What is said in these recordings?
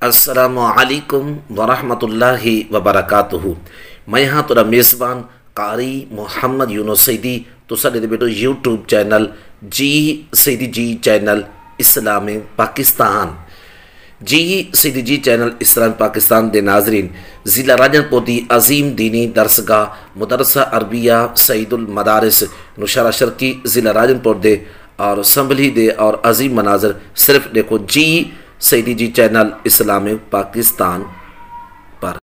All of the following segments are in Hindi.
अस्सलामुअलैकुम वरहमतुल्लाहि वबरकातुहू। मैं यहाँ तुरा मेज़बान कारी मोहम्मद यूनुस सईदी तुसा दे बेटो यूट्यूब चैनल जी सईदी जी चैनल इस्लाम पाकिस्तान जी सईदी जी चैनल इस्लाम पाकिस्तान दे नाजरीन ज़िला राजनपुर दी अजीम दीनी दरसगाह मुदरसा अरबिया सईदुल मदारिस नुशारा शर्की ज़िला राजनपुर दे और संभली दे और अजीम मनाजर सिर्फ देखो जी सईदी जी चैनल इस्लाम पाकिस्तान पर।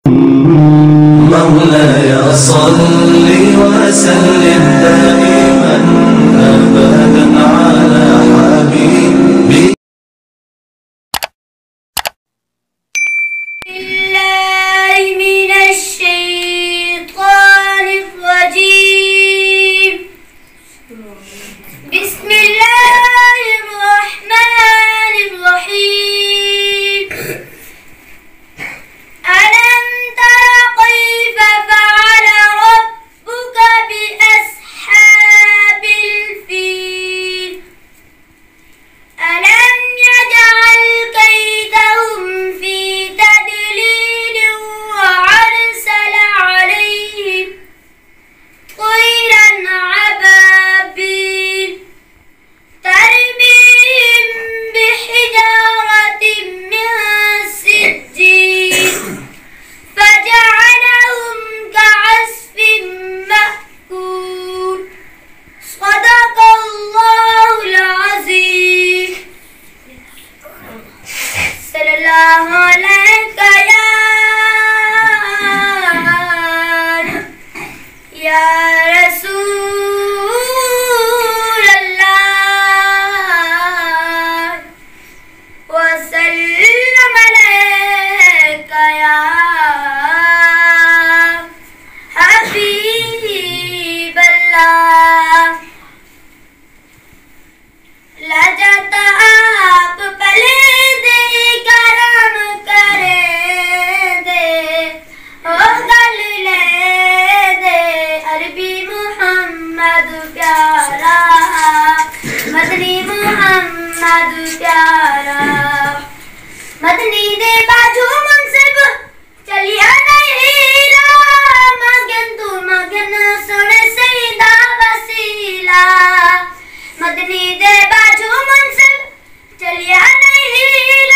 मौलाया सल्ली व सल्लिम दाइमन अबदन अला हबीबी। मदनी दे बाजू मुनसिब चलिया नहीं मगन तू मगन सोने सईदा वसीला। मदनी दे बाजू मुनसिब चलिया नहीं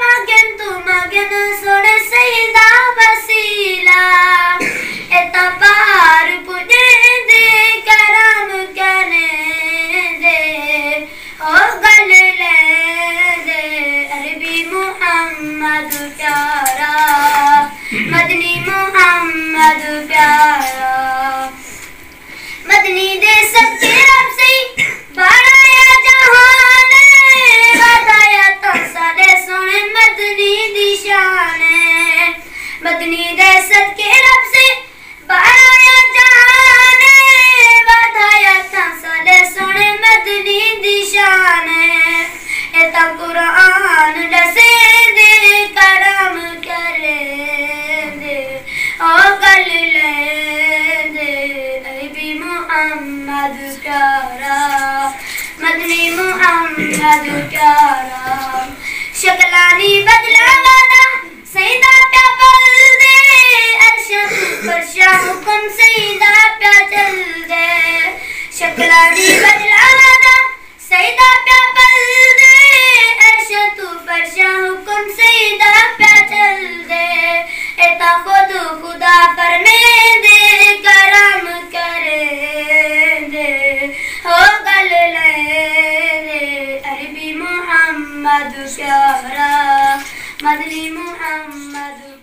मगन तू मगन सोने सईदा वसीला। एता पार पुजे दे करम करने दे ओ गल ले मोहम्मद प्यारा मदनी मोहम्मद प्यारा। मदनी दे सबके रब से बढ़ाया जहान बताया तो सारे सोने मदनी दी शान। मदनी दे सबके रब से बढ़ाया जहान बताया तो सारे सोने मदनी दी शान। एता कुरान दसे करम करे दे ओ गल ले दे नबी मोहम्मद प्यारा मदनी मोहम्मद प्यारा। शकलानी बदला वादा सईदा प्या पल दे अर्शा फरशा हुक्म सईदा प्या चल दे। शकलानी बदला वादा सईदा प्या पल दे अर्शा तू फरशा हुक्म सईदा प्या चल दे। एता खुद खुदा फरमे दे करम करे दे हो गल ले दे अरबी मोहम्मद प्यारा मदनी मोहम्मद।